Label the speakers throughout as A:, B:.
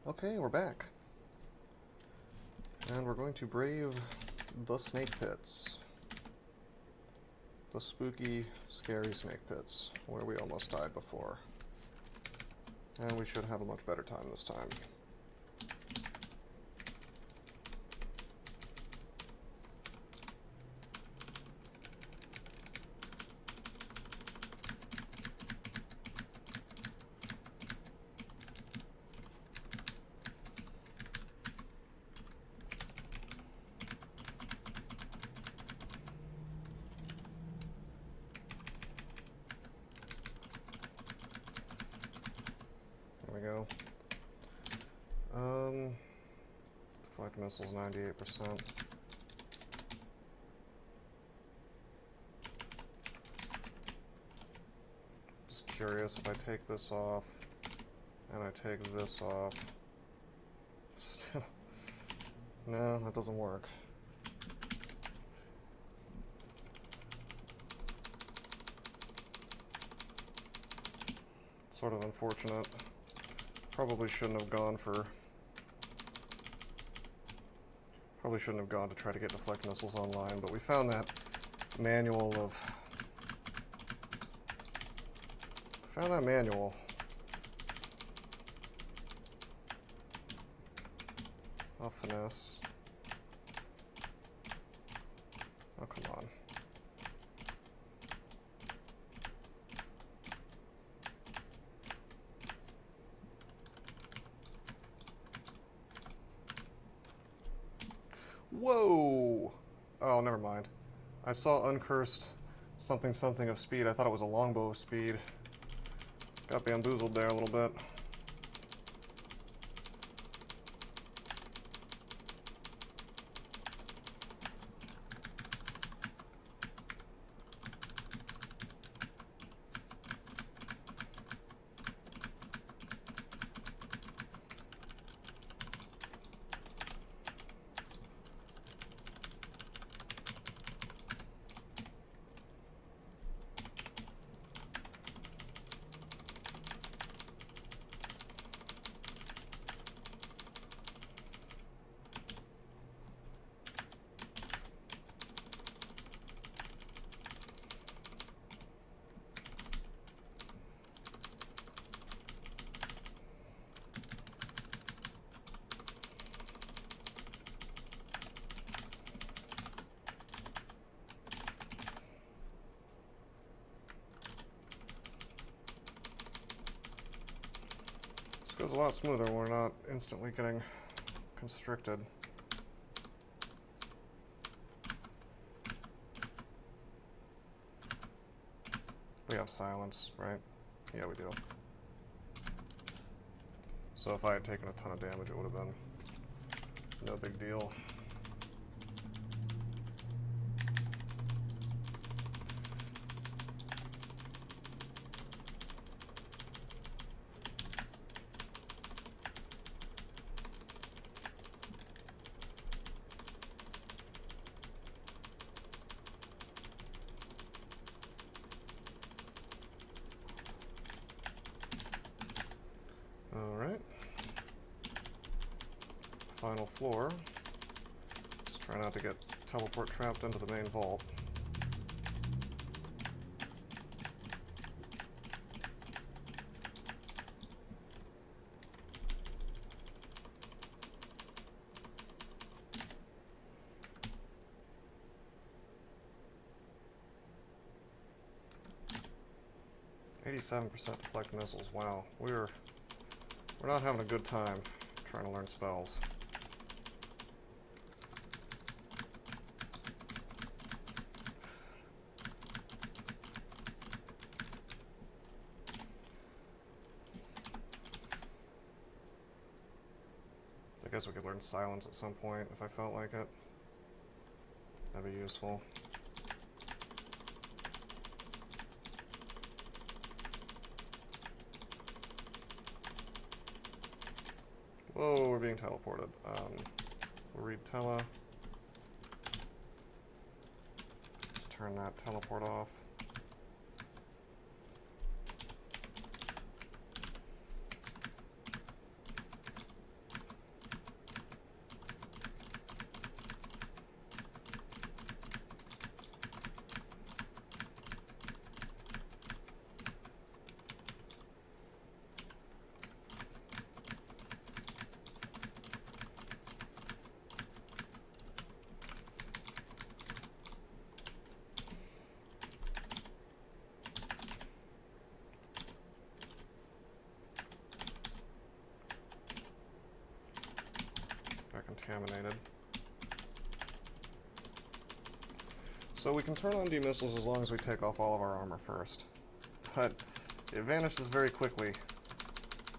A: Okay, we're back. And we're going to brave the snake pits. The spooky, scary snake pits, where we almost died before. And we should have a much better time this time. There we go. Deflect missiles 98%. Just curious if I take this off and I take this off. Still, no, that doesn't work. Sort of unfortunate. Probably shouldn't have gone to try to get deflect missiles online, but we found that manual of finesse. Oh, come on. Whoa! Oh, never mind. I saw uncursed something something of speed. I thought it was a longbow of speed. Got bamboozled there a little bit. This goes a lot smoother when we're not instantly getting constricted. We have silence, right? Yeah, we do. So if I had taken a ton of damage, it would have been no big deal. Alright. Final floor. Just try not to get teleport trapped into the main vault. .87% deflect missiles. Wow, we're not having a good time trying to learn spells. I guess we could learn silence at some point if I felt like it. That'd be useful. Whoa, we're being teleported. We'll read tele. Just turn that teleport off. contaminated. So we can turn on D-missiles as long as we take off all of our armor first. But it vanishes very quickly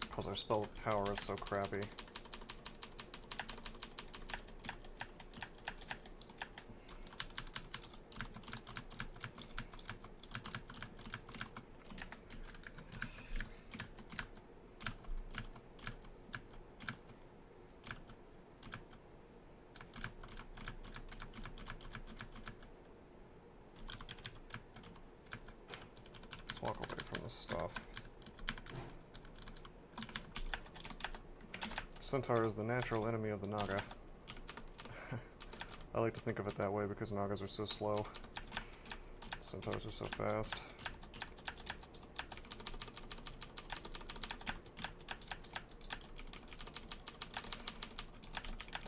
A: because our spell power is so crappy. Walk away from this stuff. Centaur is the natural enemy of the Naga. I like to think of it that way because Nagas are so slow. Centaurs are so fast.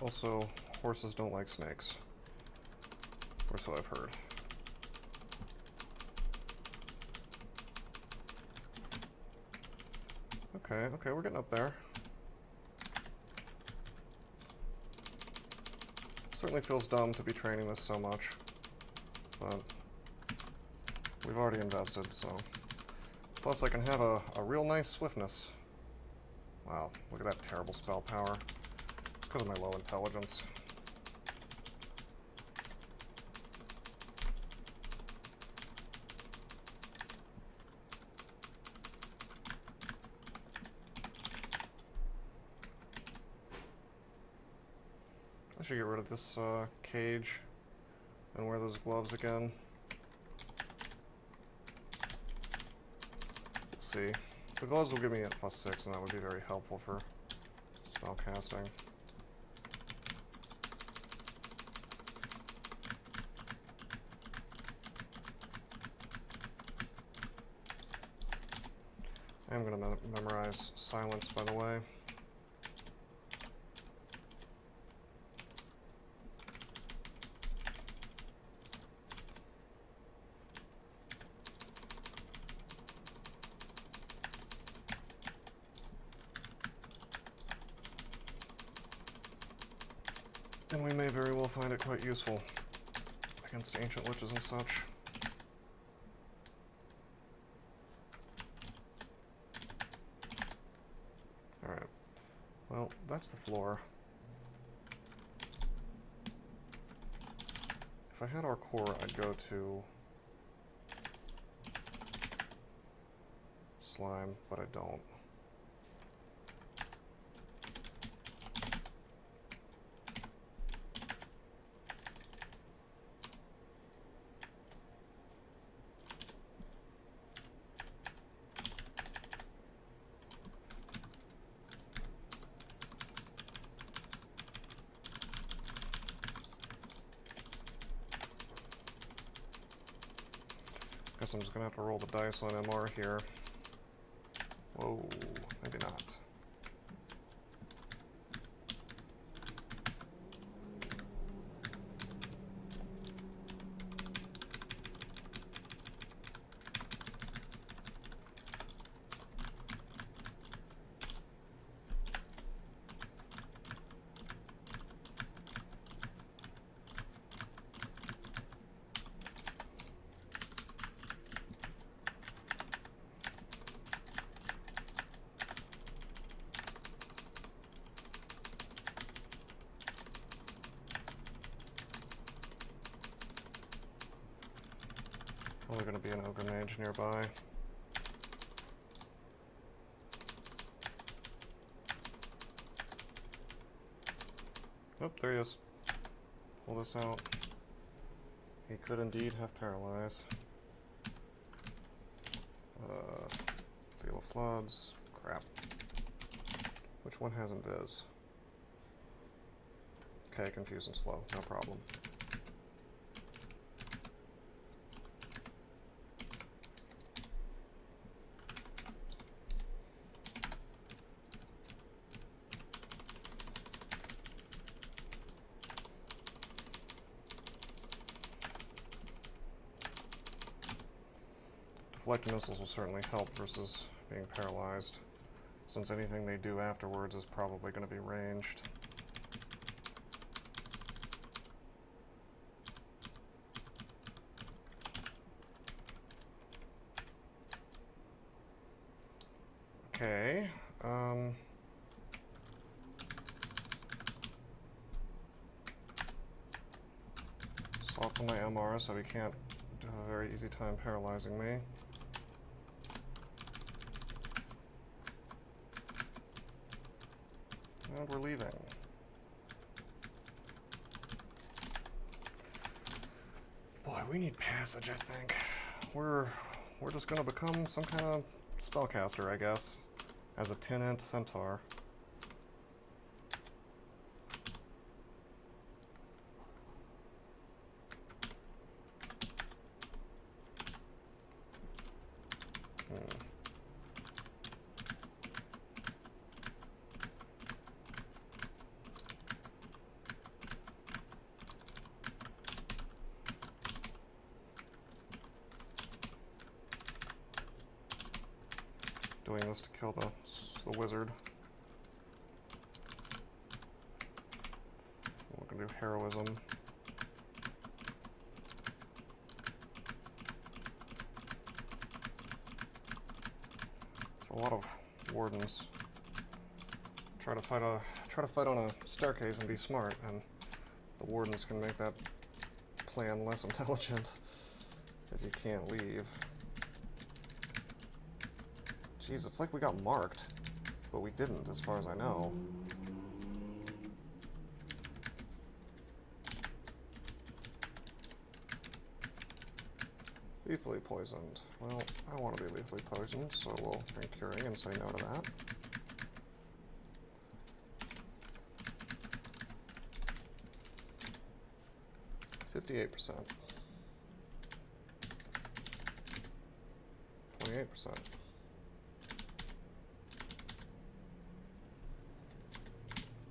A: Also, horses don't like snakes. Or so I've heard. Okay, we're getting up there. Certainly feels dumb to be training this so much, but we've already invested, so. Plus I can have a real nice swiftness. Wow, look at that terrible spell power. It's because of my low intelligence. I should get rid of this cage and wear those gloves again. We'll see. The gloves will give me a +6, and that would be very helpful for spell casting. I'm going to memorize silence, by the way. And we may very well find it quite useful against ancient witches and such. Alright. Well, that's the floor. If I had our core, I'd go to slime, but I don't. Guess I'm just gonna have to roll the dice on MR here. Whoa, maybe not. Probably going to be an ogre mage nearby. Oh, there he is. Pull this out. He could indeed have paralyze. Field of Floods. Crap. Which one has invis? Okay, confused and slow. No problem. Deflected missiles will certainly help versus being paralyzed, since anything they do afterwards is probably going to be ranged. Swap to my MR so he can't have a very easy time paralyzing me. And we're leaving. Boy, we need passage, I think. We're just gonna become some kind of spellcaster, I guess, as a 10-int Centaur. Doing this to kill the wizard. We're gonna do heroism. It's a lot of wardens. Try to fight on a staircase and be smart, and the wardens can make that plan less intelligent if you can't leave. Jeez, it's like we got marked, but we didn't, as far as I know. Lethally poisoned. Well, I don't want to be lethally poisoned, so we'll drink curing and say no to that. %58%. 28%.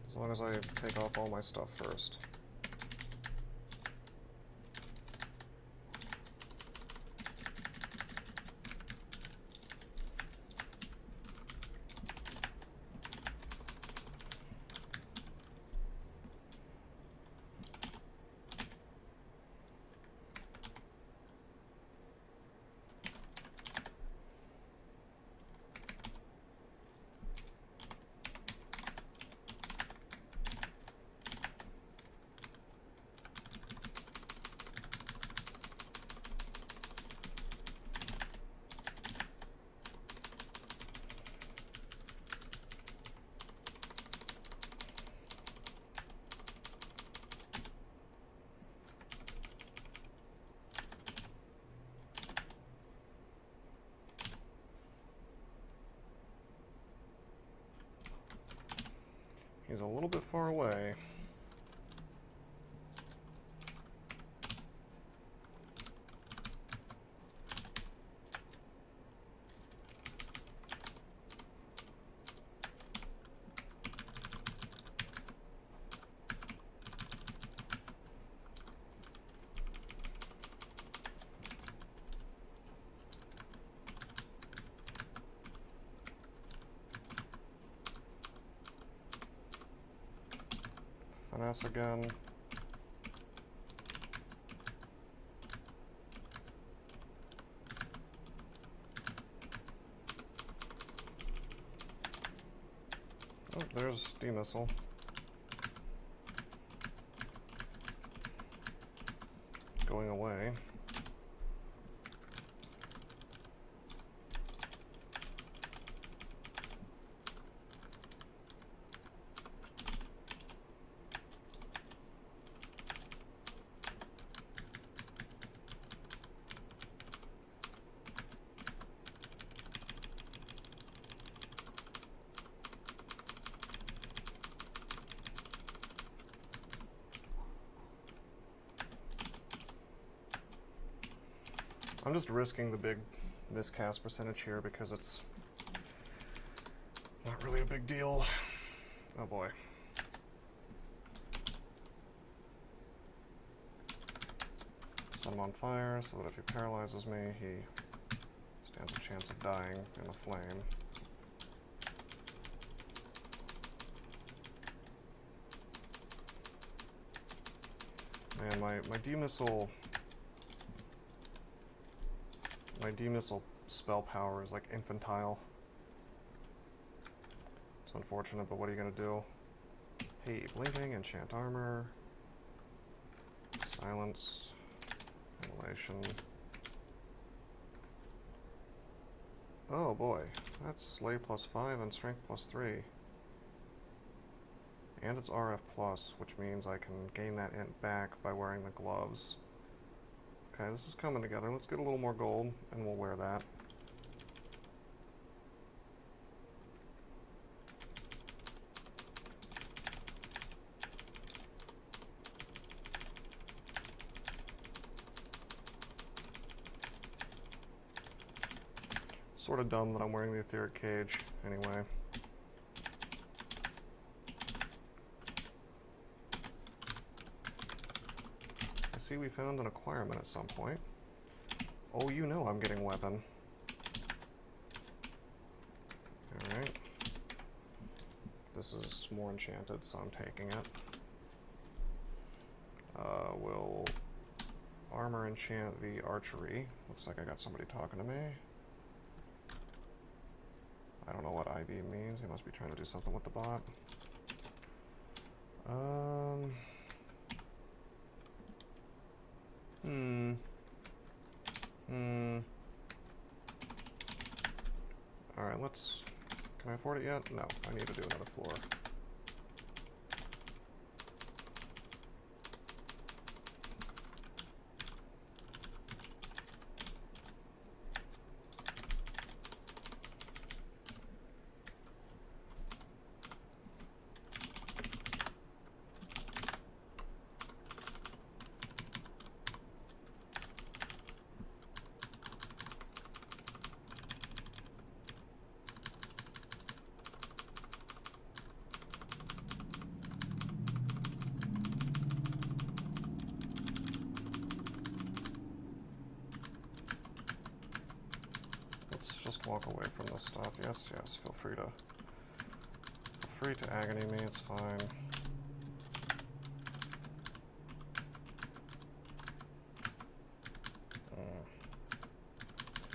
A: As long as I take off all my stuff first. He's a little bit far away. Finesse again. Oh, there's D-missile. Going away. I'm just risking the big miscast percentage here because it's not really a big deal. Oh boy. Set him on fire so that if he paralyzes me, he stands a chance of dying in a flame. Man, my D-missile... My D-missile spell power is like infantile. It's unfortunate, but what are you gonna do? Hey, blinking, enchant armor. Silence. Ventilation. Oh boy, that's Slay +5 and Strength +3. And it's RF+, which means I can gain that int back by wearing the gloves. Okay, this is coming together. Let's get a little more gold, and we'll wear that. Sort of dumb that I'm wearing the etheric cage, anyway. I see we found an acquirement at some point. Oh, you know I'm getting weapon. Alright. This is more enchanted, so I'm taking it. We'll armor enchant the archery. Looks like I got somebody talking to me. I don't know what IB means. He must be trying to do something with the bot. Alright, let's... Can I afford it yet? No, I need to do another floor. Let's just walk away from this stuff. Yes, yes, feel free to agony me, it's fine.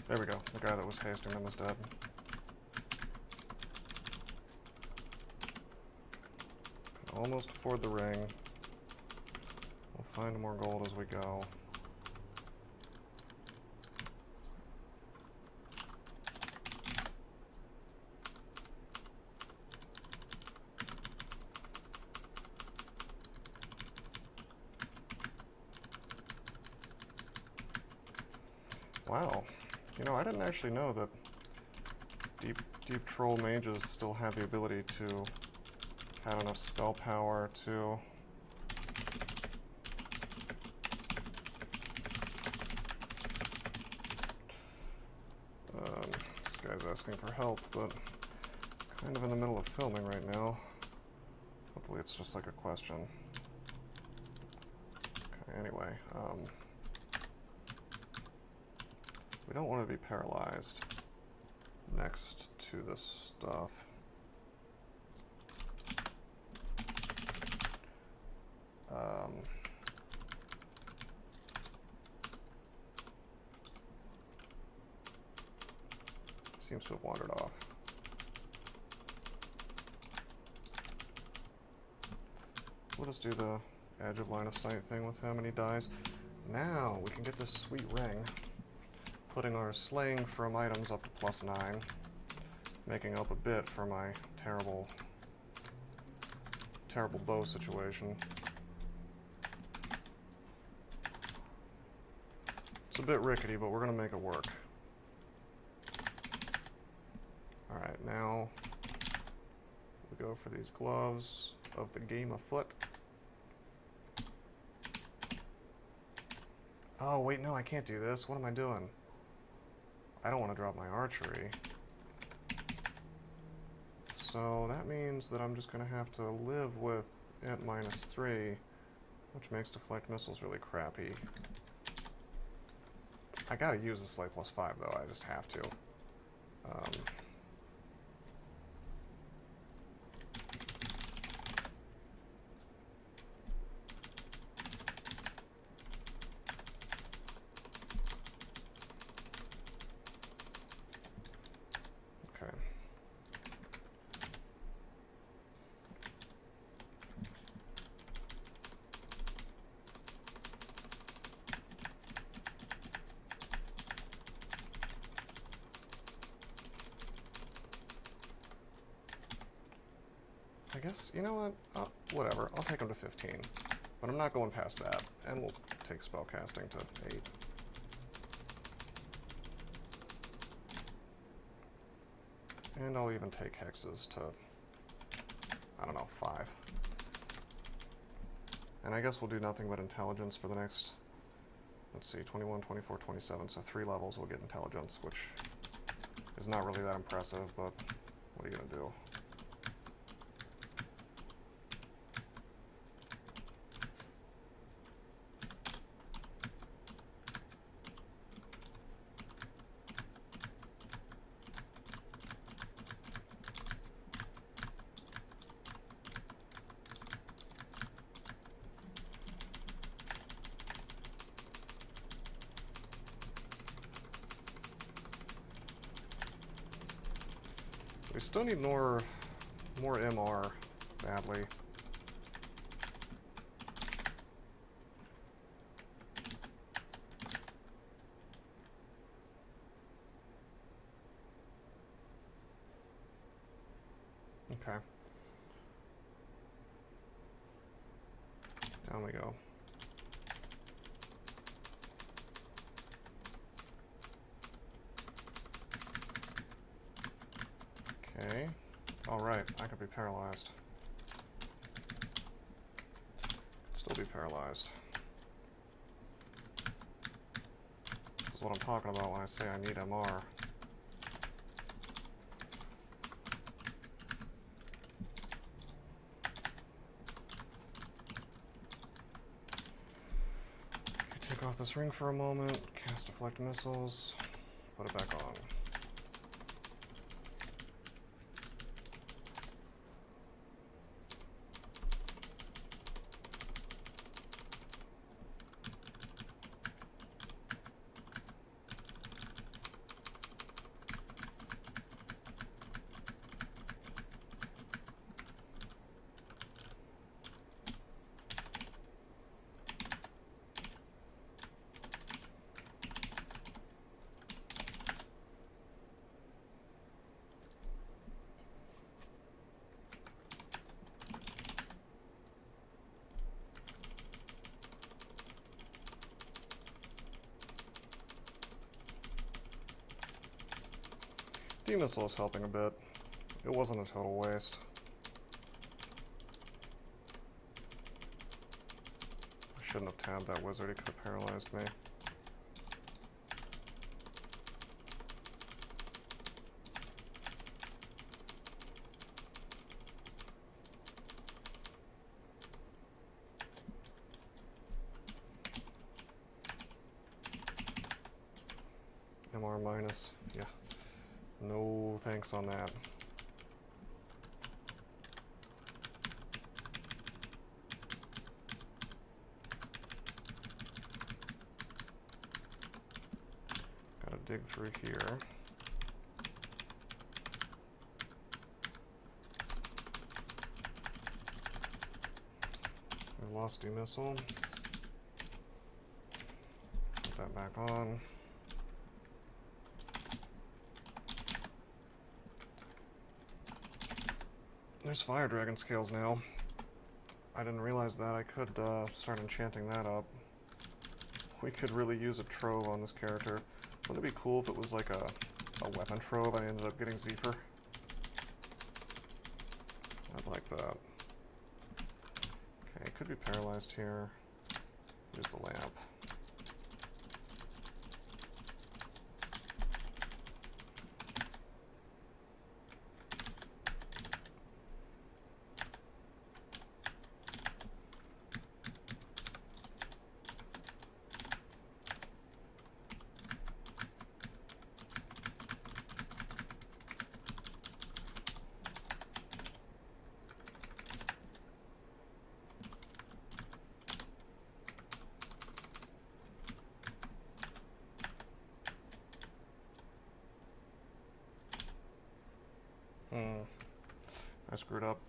A: There we go. The guy that was hasting them is dead. Can almost afford the ring. We'll find more gold as we go. Wow. You know, I didn't actually know that deep troll mages still have the ability to have enough spell power to this guy's asking for help, but kind of in the middle of filming right now. Hopefully it's just like a question. Okay, anyway, we don't want to be paralyzed next to this stuff. Seems to have wandered off. We'll just do the edge of line of sight thing with him and he dies. Now we can get this sweet ring, putting our slaying from items up to +9, making up a bit for my terrible bow situation. It's a bit rickety, but we're gonna make it work. Alright, now we go for these gloves of the game afoot. Oh, wait, no, I can't do this. What am I doing? I don't want to drop my archery. So that means that I'm just going to have to live with int -3, which makes deflect missiles really crappy. I gotta use the Slay +5 though, I just have to. Okay. I guess, you know what? Whatever, I'll take him to 15. But I'm not going past that, and we'll take spellcasting to 8. And I'll even take hexes to, I don't know, 5. And I guess we'll do nothing but intelligence for the next, let's see, 21, 24, 27. So 3 levels we'll get intelligence, which is not really that impressive, but what are you going to do? We still need more MR, badly. Okay. Down we go. Okay. Alright, I could be paralyzed. Could still be paralyzed. This is what I'm talking about when I say I need MR. Take off this ring for a moment, cast deflect missiles, put it back on. D-missile is helping a bit. It wasn't a total waste. I shouldn't have tabbed that wizard, he could have paralyzed me. MR minus, yeah. No thanks on that. Gotta dig through here. We lost D-missile. Put that back on. There's Fire Dragon scales now. I didn't realize that. I could start enchanting that up. We could really use a trove on this character. Wouldn't it be cool if it was like a weapon trove and I ended up getting Zephyr? I'd like that. Okay, could be paralyzed here. Use the lamp. I screwed up.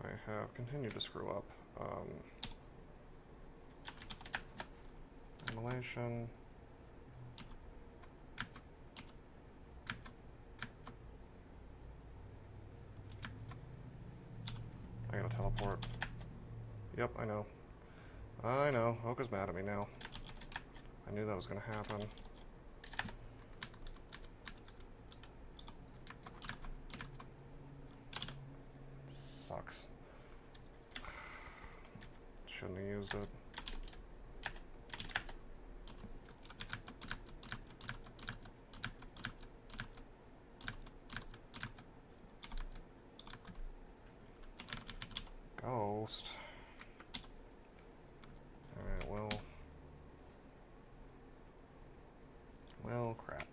A: I have continued to screw up. teleport. Yep, I know. I know. Oka's mad at me now. I knew that was gonna happen. Sucks. Shouldn't have used it. Ghost. Alright, well, crap.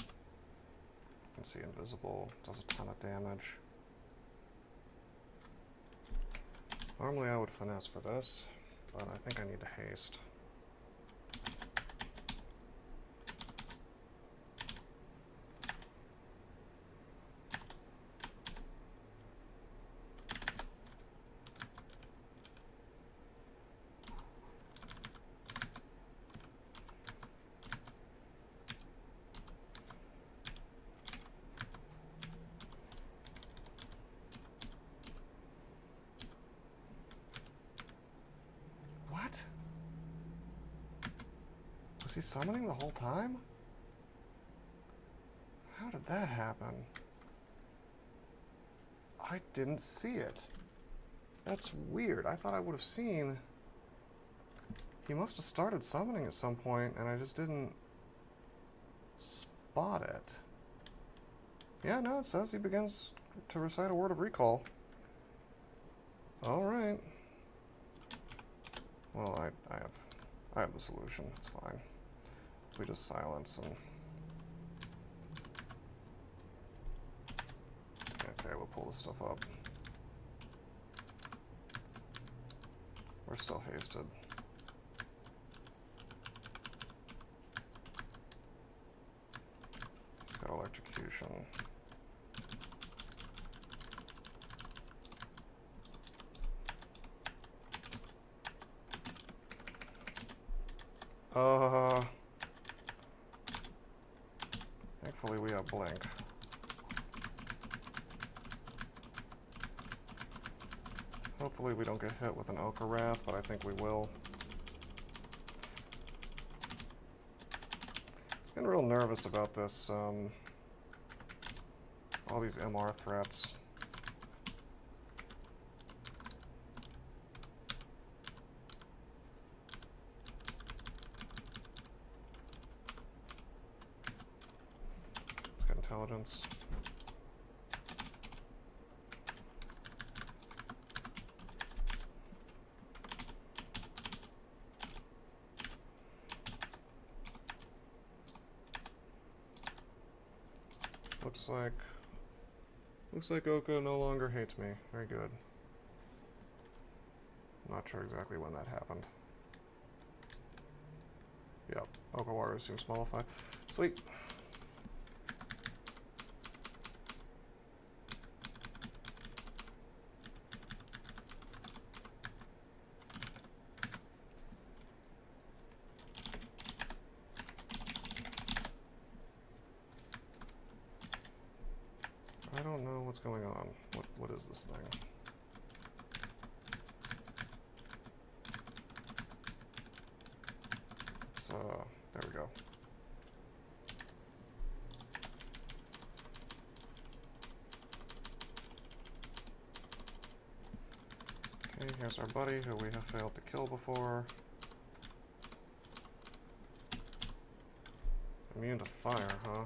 A: You can see invisible, does a ton of damage. Normally I would finesse for this, but I think I need to haste. What? Was he summoning the whole time? How did that happen? I didn't see it. That's weird. I thought I would have seen... He must have started summoning at some point, and I just didn't spot it. Yeah, no, it says he begins to recite a word of recall. Alright. Well, I have the solution. It's fine. We just silence and... Okay, we'll pull this stuff up. We're still hasted. He's got electrocution. Thankfully we have blink. Hopefully we don't get hit with an Ochre Wrath, but I think we will. Getting real nervous about this, all these MR threats. Let's get intelligence. Looks like Oka no longer hates me. Very good. Not sure exactly when that happened. Yep, Okawaru seems mollified. Sweet. I don't know what's going on. What is this thing? It's, there we go. Okay, here's our buddy who we have failed to kill before. Immune to fire, huh?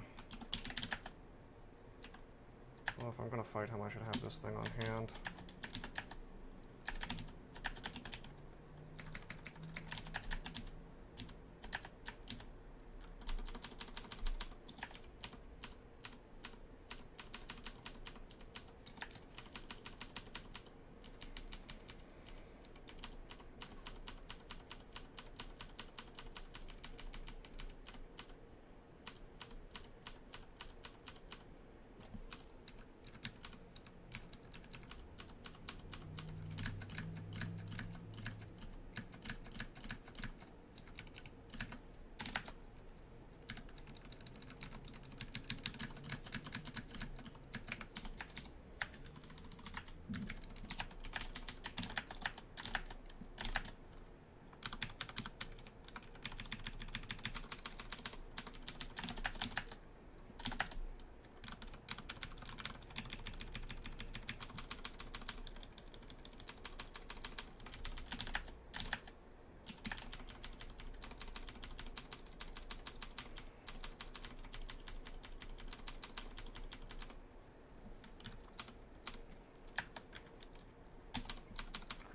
A: Well, if I'm gonna fight him, I should have this thing on hand.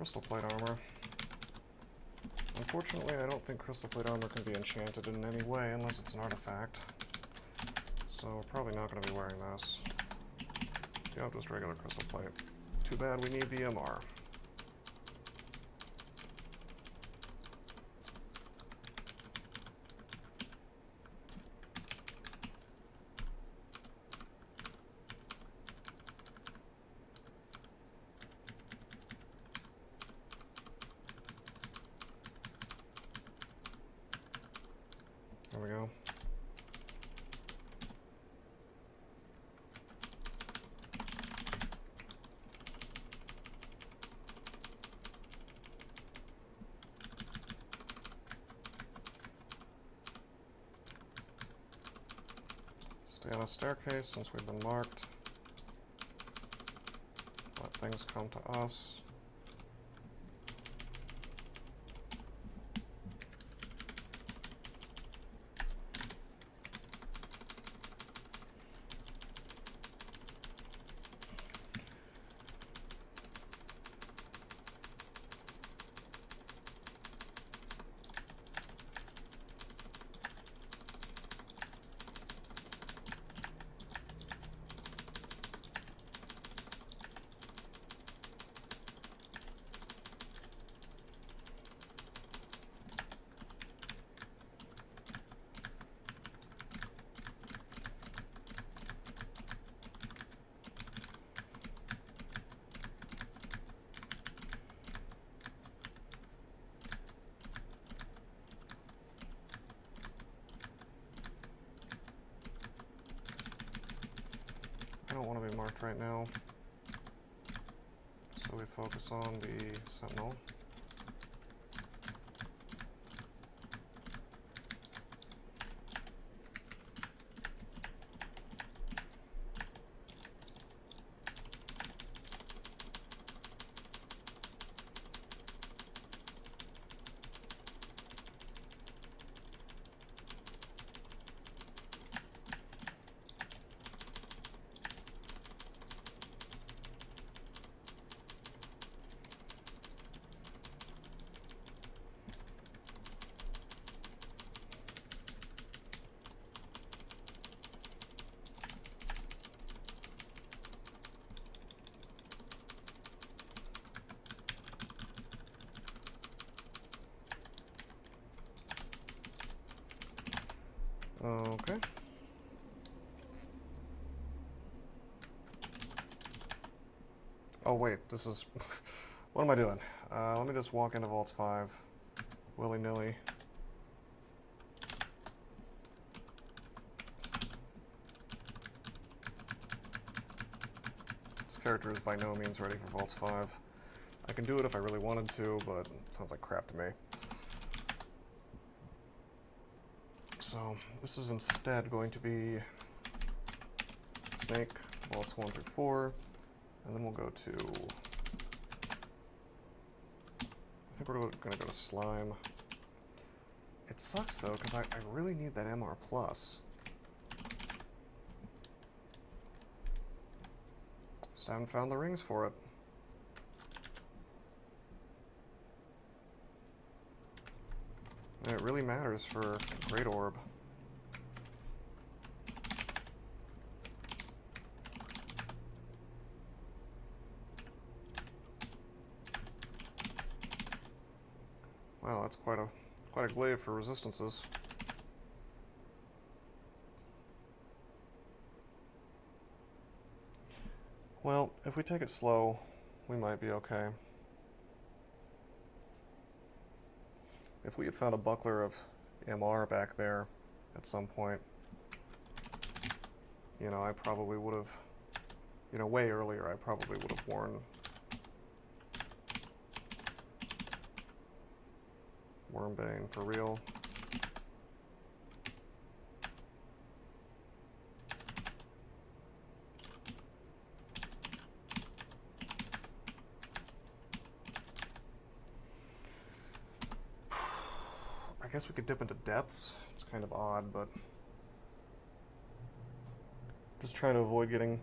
A: crystal plate armor. Unfortunately, I don't think crystal plate armor can be enchanted in any way unless it's an artifact. So we're probably not going to be wearing this. Yeah, just regular crystal plate. Too bad we need the MR. There we go. Stay on a staircase since we've been marked. Let things come to us. I don't want to be marked right now, so we focus on the Sentinel. Okay. Oh wait, this is... what am I doing? Let me just walk into Vaults 5, willy-nilly. This character is by no means ready for Vaults 5. I can do it if I really wanted to, but it sounds like crap to me. So this is instead going to be Snake, Vaults 1 through 4, and then we'll go to, I think we're going to go to Slime. It sucks though, because I really need that MR+. Just haven't found the rings for it. And it really matters for Great Orb. Wow, that's quite a glaive for resistances. Well, if we take it slow, we might be okay. If we had found a buckler of MR back there at some point, you know, I probably would have, you know, way earlier, I probably would have worn Wormbane for real. I guess we could dip into depths. It's kind of odd, but just trying to avoid getting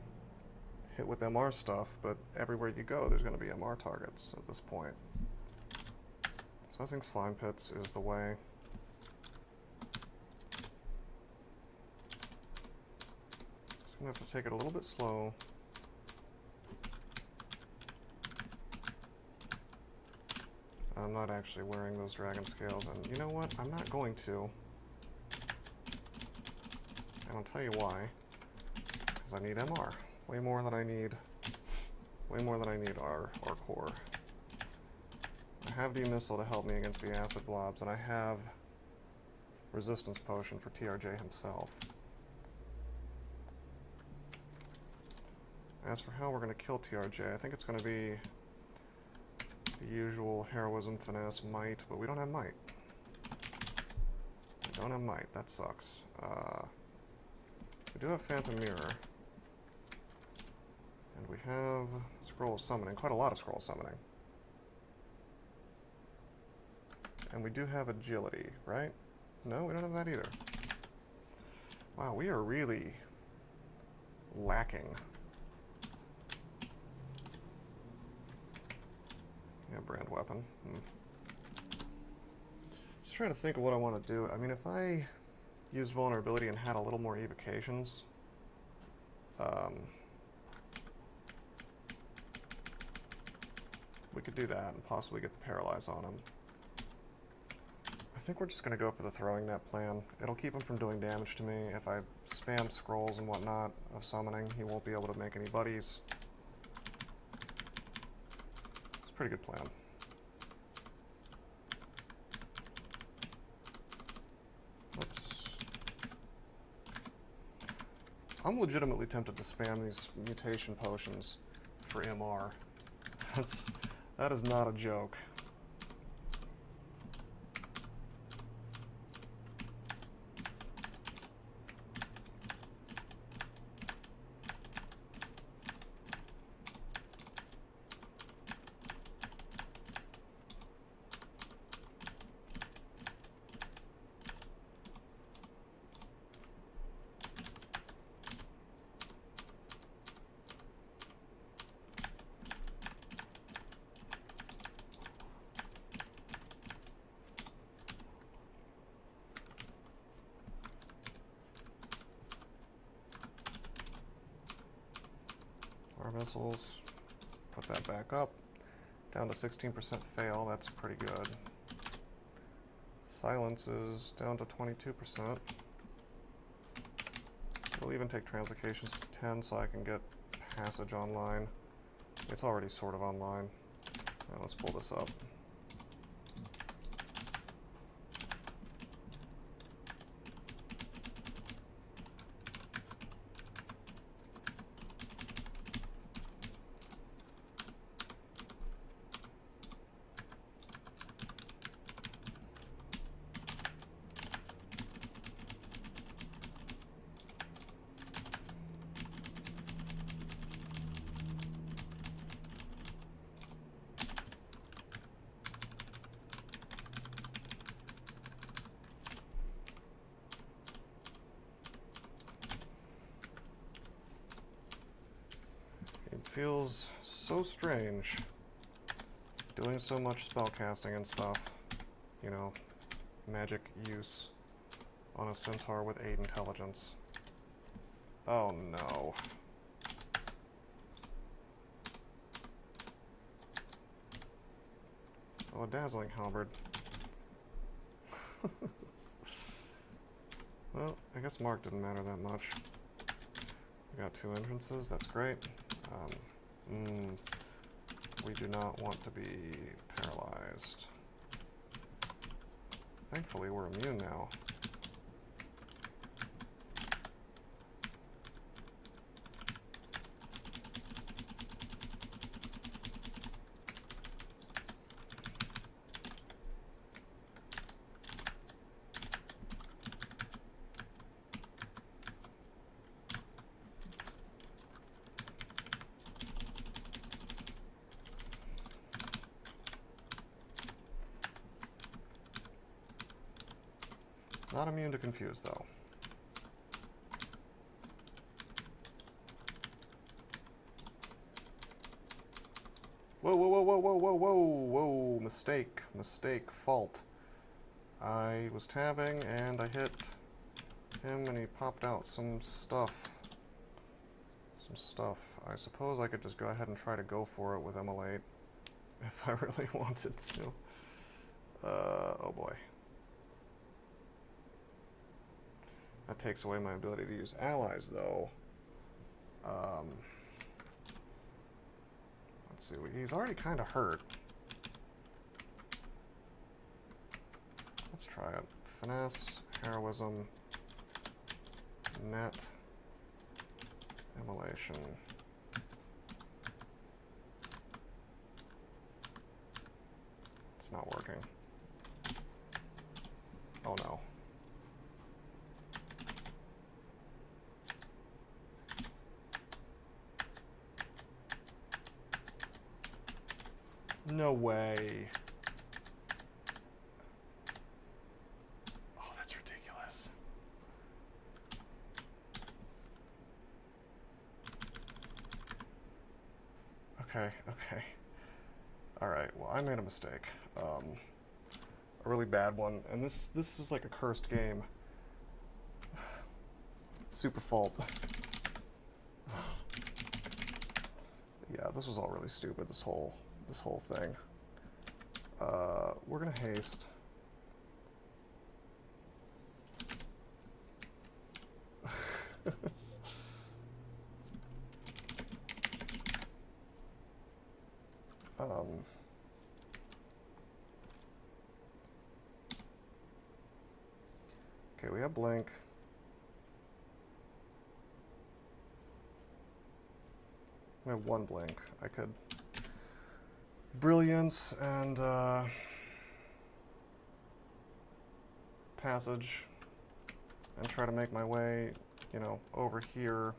A: hit with MR stuff, but everywhere you go, there's going to be MR targets at this point. So I think slime pits is the way. Just going to have to take it a little bit slow. I'm not actually wearing those dragon scales, and you know what? I'm not going to. And I'll tell you why. Because I need MR. Way more than I need our core. I have the missile to help me against the acid blobs, and I have resistance potion for TRJ himself. As for how we're going to kill TRJ, I think it's going to be the usual heroism, finesse, might, but we don't have might. We don't have might. That sucks. We do have Phantom Mirror. And we have Scroll Summoning. Quite a lot of Scroll Summoning. And we do have Agility, right? No, we don't have that either. Wow, we are really lacking. Yeah, brand weapon. Just trying to think of what I want to do. I mean, if I used vulnerability and had a little more evocations, we could do that and possibly get the paralyze on him. I think we're just going to go for the throwing net plan. It'll keep him from doing damage to me. If I spam scrolls and whatnot of summoning, he won't be able to make any buddies. It's a pretty good plan. Oops. I'm legitimately tempted to spam these mutation potions for MR. That is not a joke. Our missiles, put that back up. Down to 16% fail, that's pretty good. Silence is down to 22%. We'll even take translocations to 10 so I can get passage online. It's already sort of online. Now let's pull this up. Feels so strange doing so much spellcasting and stuff, you know, magic use on a Centaur with 8 intelligence. Oh no. Oh, a dazzling halberd. Well, I guess Mark didn't matter that much. We got 2 entrances, that's great. We do not want to be paralyzed. Thankfully, we're immune now. Not immune to confuse, though. Whoa, whoa, whoa, whoa, whoa, whoa, whoa, whoa, mistake, mistake, fault. I was tabbing and I hit him and he popped out some stuff. Some stuff. I suppose I could just go ahead and try to go for it with ML8 if I really wanted to. Oh boy. That takes away my ability to use allies though. Let's see, he's already kind of hurt. Let's try it. Finesse, heroism, net, immolation. It's not working. Oh no. No way. Oh, that's ridiculous. Okay, okay. Alright, well, I made a mistake. A really bad one. And this is like a cursed game. Super fault. Yeah, this was all really stupid, this whole thing. We're gonna haste. Okay, we have blink. We have one blink. I could brilliance and passage and try to make my way, you know, over here.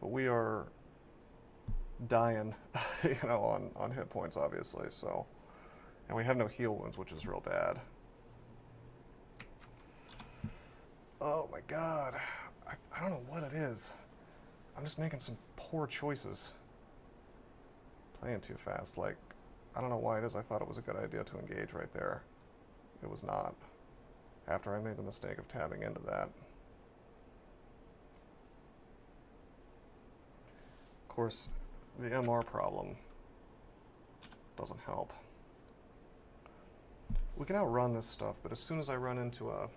A: But we are dying, you know, on hit points, obviously, so. And we have no heal wounds, which is real bad. Oh my god. I don't know what it is. I'm just making some poor choices. Playing too fast. Like, I don't know why it is. I thought it was a good idea to engage right there. It was not. After I made the mistake of tabbing into that. Of course, the MR problem doesn't help. We can outrun this stuff, but as soon as I run into a...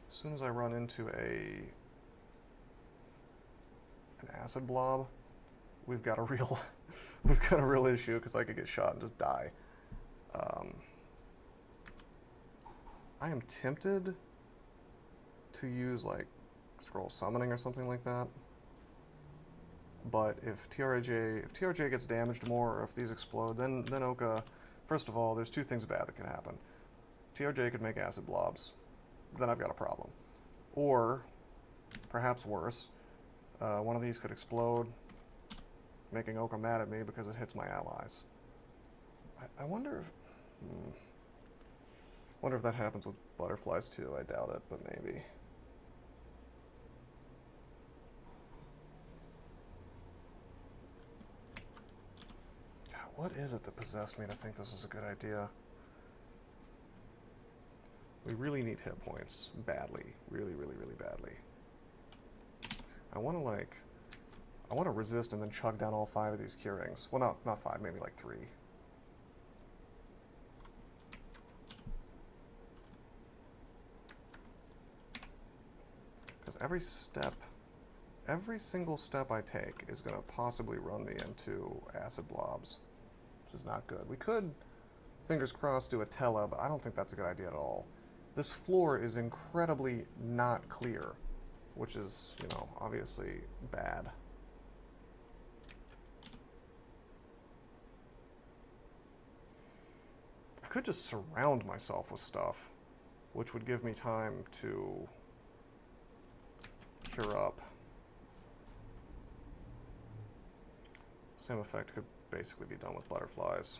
A: As soon as I run into an acid blob, we've got a real issue, because I could get shot and just die. I am tempted to use like scroll summoning or something like that. But if TRJ gets damaged more, or if these explode, then Oka, first of all, there's two things bad that could happen. TRJ could make acid blobs, then I've got a problem. Or, perhaps worse, one of these could explode, making Oka mad at me because it hits my allies. I wonder if... wonder if that happens with butterflies too. I doubt it, but maybe. God, what is it that possessed me to think this is a good idea? We really need hit points. Badly. Really, really, really badly. I want to resist and then chug down all 5 of these curings. Well, not 5, maybe like 3. Because every single step I take is going to possibly run me into acid blobs, which is not good. We could, fingers crossed, do a Tela, but I don't think that's a good idea at all. This floor is incredibly not clear, which is, you know, obviously bad. I could just surround myself with stuff, which would give me time to cure up. Same effect could basically be done with butterflies.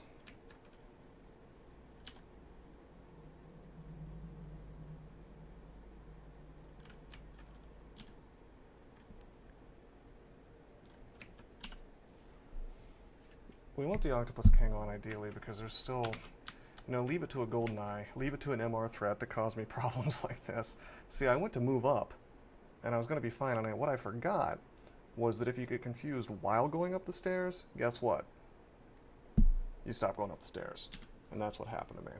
A: we want the Octopus King on ideally because there's still, you know, leave it to a golden eye, leave it to an MR threat to cause me problems like this. See, I went to move up, and I was going to be fine on it. What I forgot was that if you get confused while going up the stairs, guess what? You stop going up the stairs. And that's what happened to me.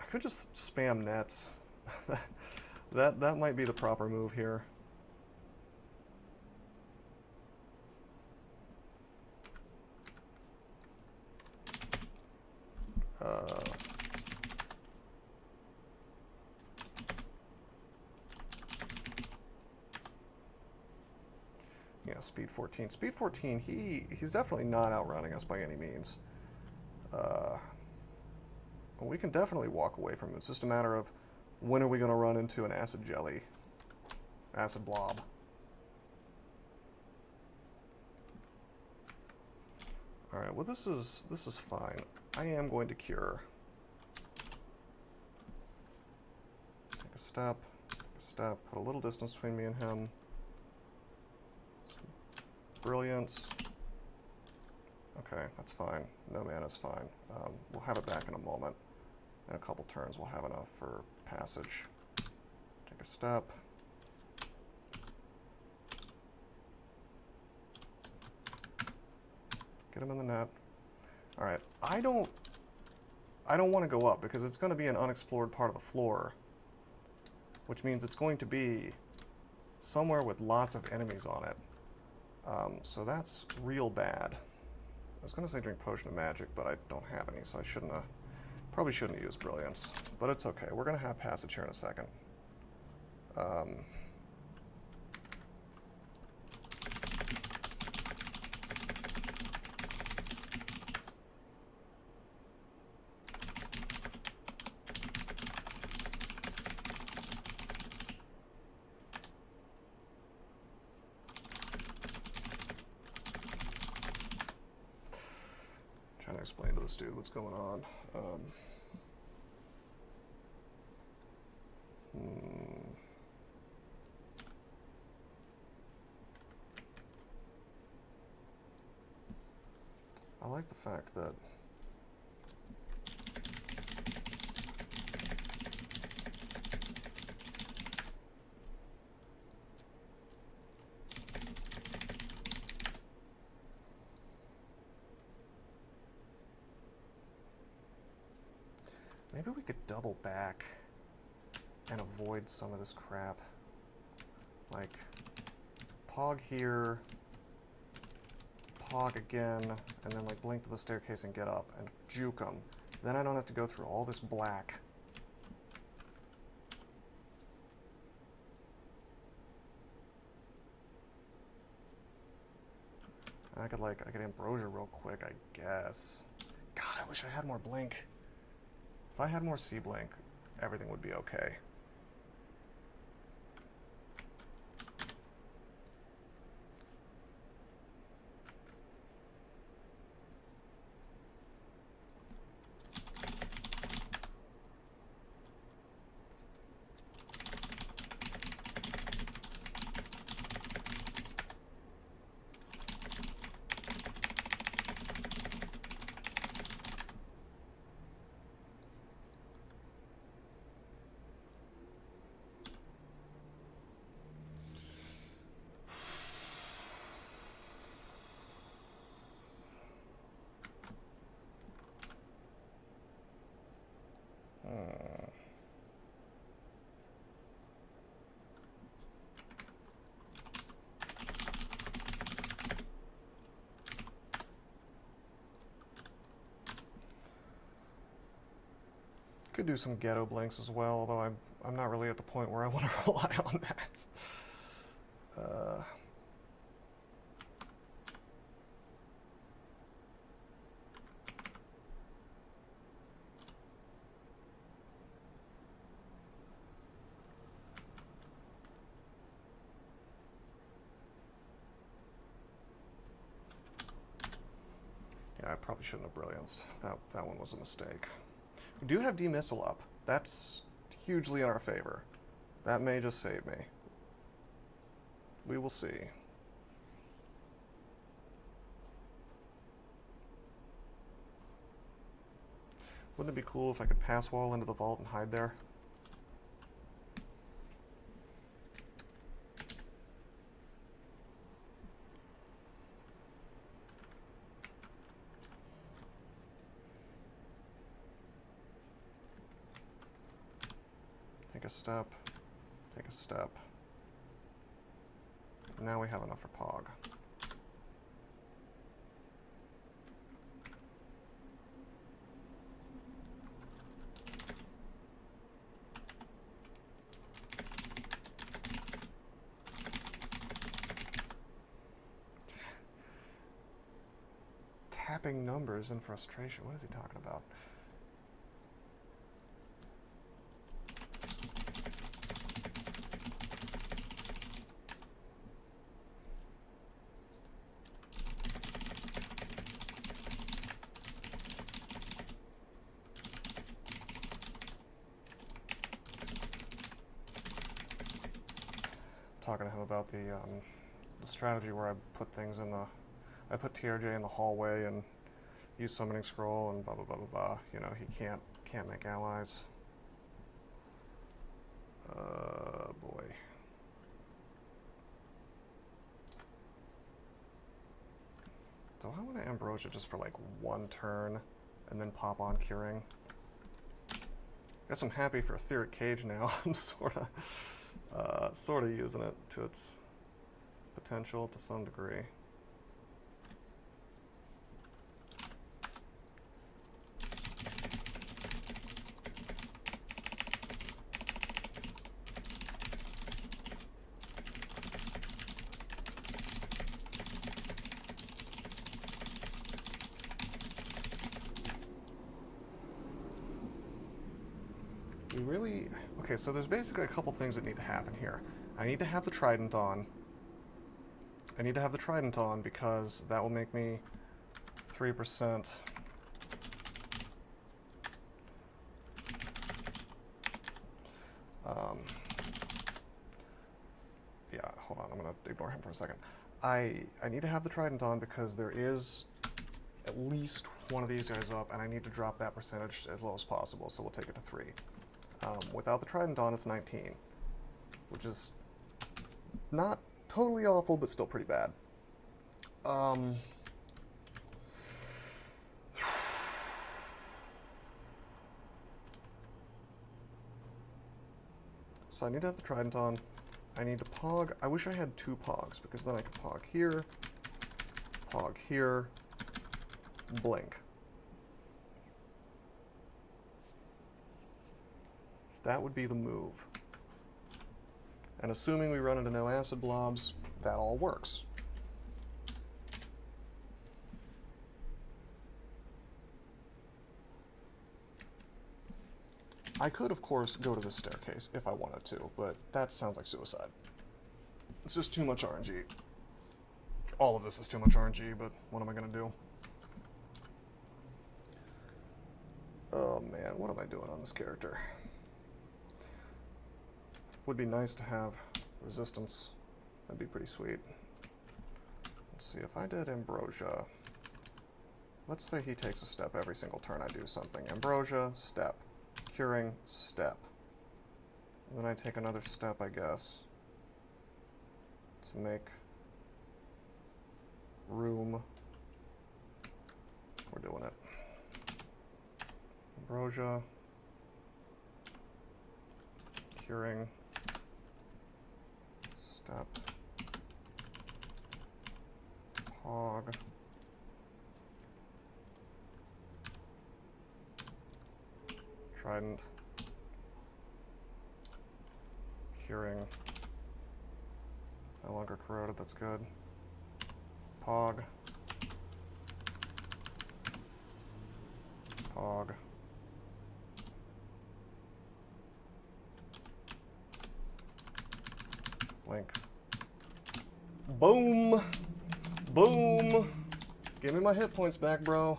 A: I could just spam nets. that might be the proper move here. Yeah, speed 14. Speed 14, he's definitely not outrunning us by any means. We can definitely walk away from him. It's just a matter of when are we going to run into an acid jelly? Acid blob. Alright, well this is fine. I am going to cure. Take a step, put a little distance between me and him. Brilliance. Okay, that's fine. No mana's fine. We'll have it back in a moment. In a couple turns, we'll have enough for passage. Take a step. Get him in the net. All right, I don't want to go up because it's going to be an unexplored part of the floor, which means it's going to be somewhere with lots of enemies on it. So that's real bad. I was going to say drink Potion of Magic, but I don't have any, so I probably shouldn't use Brilliance. But it's okay. We're going to have passage here in a second. Trying to explain to this dude what's going on. I like the fact that maybe we could double back and avoid some of this crap. Like, Pog here, Pog again, and then like blink to the staircase and get up and juke them. Then I don't have to go through all this black. I could Ambrosia real quick, I guess. God, I wish I had more blink. If I had more C blink, everything would be okay. Could do some ghetto blinks as well, although I'm not really at the point where I want to rely on that. Yeah, I probably shouldn't have Brillianced. That one was a mistake. We do have Demissile up. That's hugely in our favor. That may just save me. We will see. Wouldn't it be cool if I could pass wall into the vault and hide there? Take a step. Take a step. Now we have enough for Pog. Tapping numbers in frustration. What is he talking about? Talking to him about the strategy where I put things in the, I put TRJ in the hallway and use summoning scroll and blah blah blah blah blah. You know, he can't make allies. Boy. Do I want to Ambrosia just for like one turn and then pop on curing? Guess I'm happy for Etheric Cage now. I'm sort of using it to its potential to some degree. Okay, so there's basically a couple things that need to happen here. I need to have the Trident on. I need to have the Trident on because that will make me 3%. Yeah, hold on, I'm gonna ignore him for a second. I need to have the Trident on because there is at least one of these guys up, and I need to drop that percentage as low as possible, so we'll take it to 3. Without the Trident on, it's 19, which is not totally awful, but still pretty bad. So I need to have the Trident on. I need to Pog. I wish I had 2 Pogs, because then I could Pog here, blink. That would be the move. And assuming we run into no acid blobs, that all works. I could, of course, go to this staircase if I wanted to, but that sounds like suicide. It's just too much RNG. All of this is too much RNG, but what am I going to do? Oh man, what am I doing on this character? Would be nice to have resistance. That'd be pretty sweet. Let's see, if I did Ambrosia, let's say he takes a step every single turn I do something. Ambrosia, step. Curing, step. And then I take another step, I guess, to make room. We're doing it. Ambrosia, curing, step, Pog, Trident, curing, no longer corroded, that's good, Pog, Pog, blink. Boom! Boom! Give me my hit points back, bro.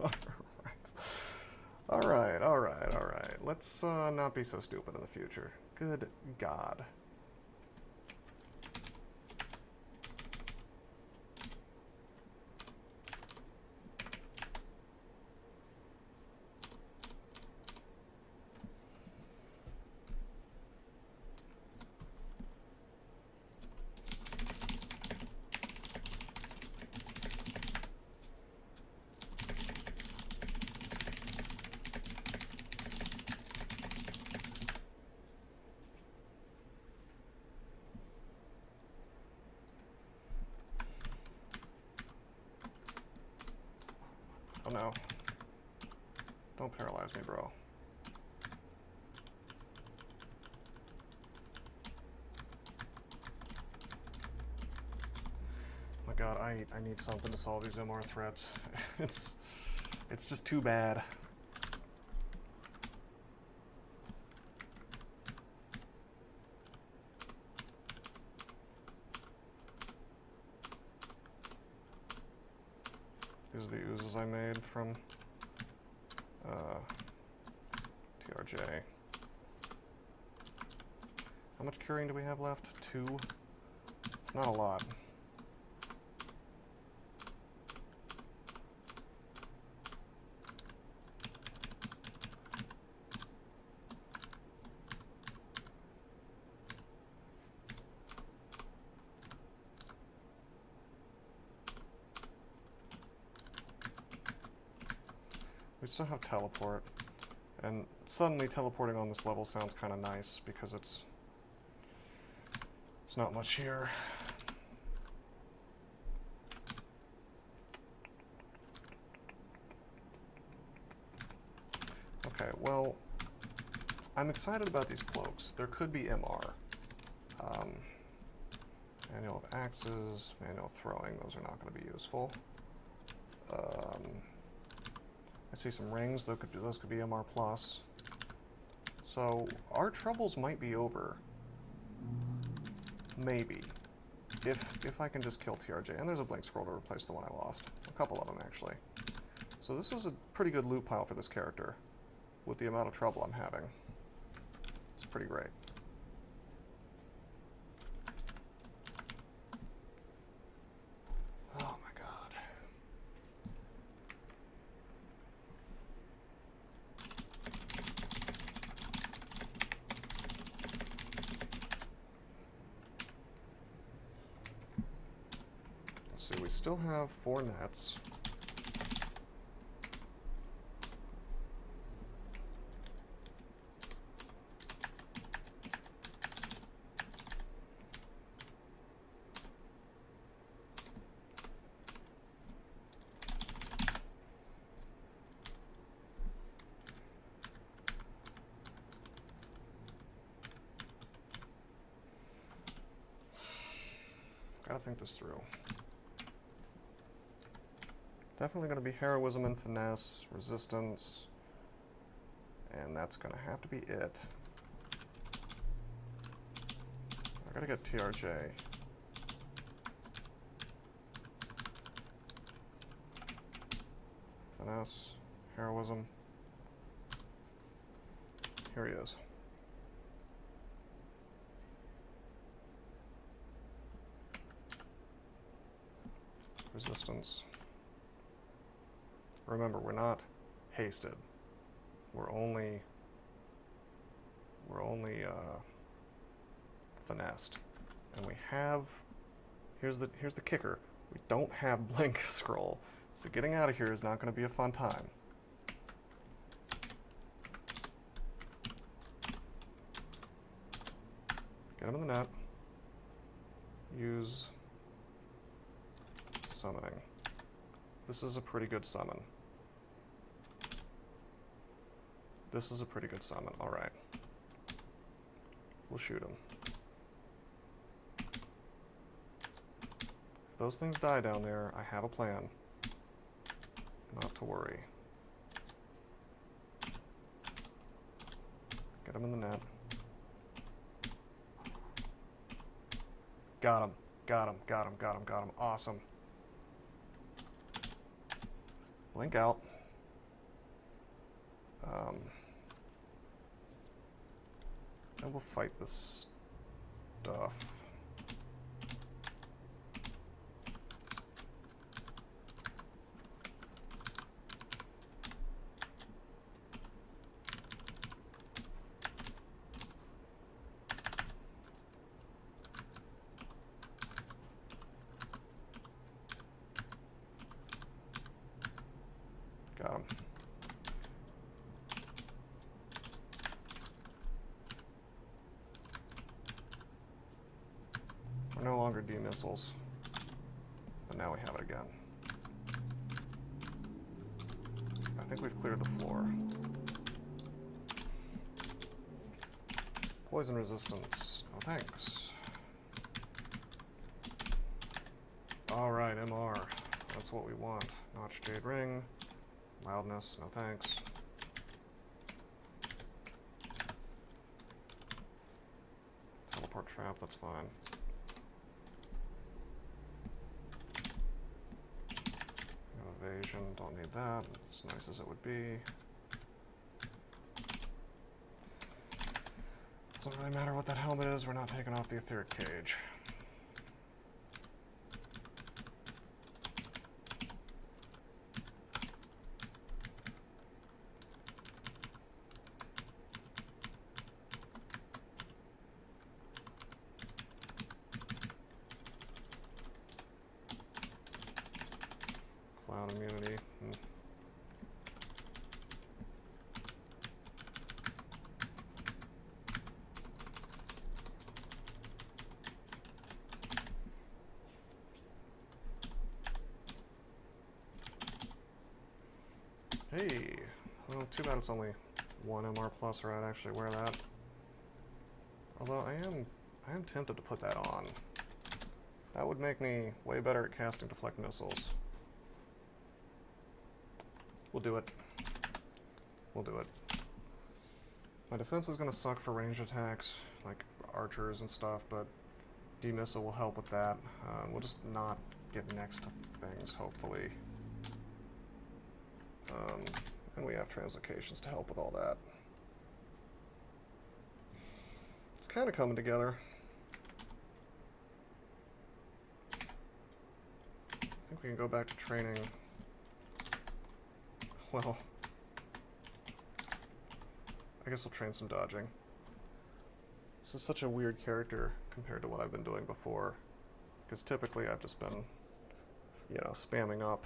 A: Alright. let's not be so stupid in the future. Good God. Oh no. Don't paralyze me, bro. My God, I need something to solve these MR threats. It's just too bad. These are the oozes I made from TRJ. How much curing do we have left? 2? It's not a lot. We still have teleport, and suddenly teleporting on this level sounds kind of nice because it's not much here. Okay, well, I'm excited about these cloaks. There could be MR. Manual of axes, manual throwing, those are not going to be useful. I see some rings, those could be MR+. So, our troubles might be over. Maybe. If I can just kill TRJ. And there's a blink scroll to replace the one I lost. A couple of them, actually. So this is a pretty good loot pile for this character, with the amount of trouble I'm having. It's pretty great. Oh my God. Let's see, we still have 4 nets. Gotta think this through. Definitely gonna be heroism and finesse, resistance, and that's gonna have to be it. I gotta get TRJ. Finesse, heroism. Here he is. Resistance. Remember, we're not hasted. We're only finessed. And we have, here's the kicker. We don't have blink scroll. So getting out of here is not going to be a fun time. Get him in the net. Use summoning. This is a pretty good summon. This is a pretty good summon. All right. We'll shoot him. If those things die down there, I have a plan. Not to worry. Get him in the net. Got him. Got him. Got him. Got him. Got him. Awesome. Blink out. And we'll fight this stuff. Got him. We're no longer D-missiles, but now we have it again. I think we've cleared the floor. Poison resistance. Oh, thanks. Alright, MR. That's what we want. Notch Jade Ring. Loudness. No thanks. Teleport trap. That's fine. Evasion. Don't need that. As nice as it would be. Doesn't really matter what that helmet is, we're not taking off the etheric cage. Cloud immunity. Hey, well, too bad it's only one MR plus, or I'd actually wear that. Although I am tempted to put that on. That would make me way better at casting deflect missiles. We'll do it. We'll do it. My defense is going to suck for range attacks, like archers and stuff, but D-missile will help with that. We'll just not get next to things, hopefully. And we have translocations to help with all that. It's kind of coming together. I think we can go back to training. Well, I guess we'll train some dodging. This is such a weird character compared to what I've been doing before, because typically I've just been, you know, spamming up.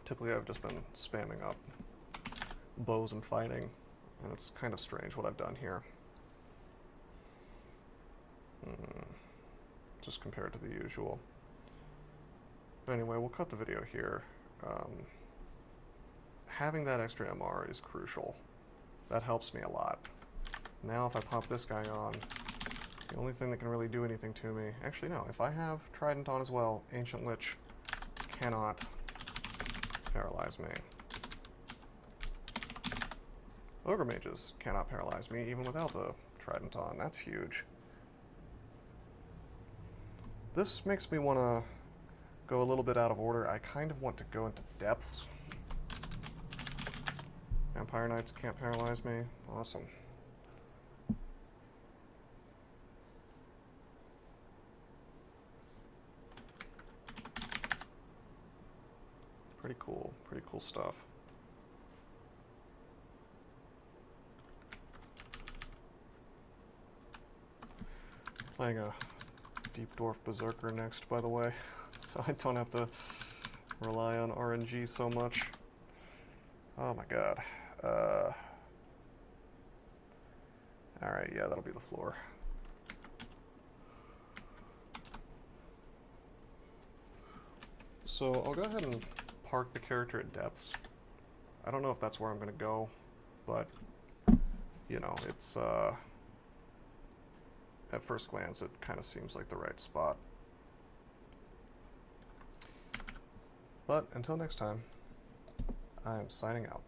A: Typically I've just been spamming up bows and fighting, and it's kind of strange what I've done here. Just compared to the usual. But anyway, we'll cut the video here. Having that extra MR is crucial. That helps me a lot. Now if I pop this guy on, the only thing that can really do anything to me... Actually no, if I have Trident on as well, Ancient Lich cannot paralyze me. Ogre mages cannot paralyze me even without the Trident on. That's huge. This makes me want to go a little bit out of order. I kind of want to go into depths. Vampire Knights can't paralyze me. Awesome. Pretty cool stuff. Playing a Deep Dwarf Berserker next, by the way, so I don't have to rely on RNG so much. Oh my god. Alright, yeah, that'll be the floor. So I'll go ahead and park the character at depths. I don't know if that's where I'm going to go, but, you know, it's, at first glance, it kind of seems like the right spot. But until next time, I am signing out.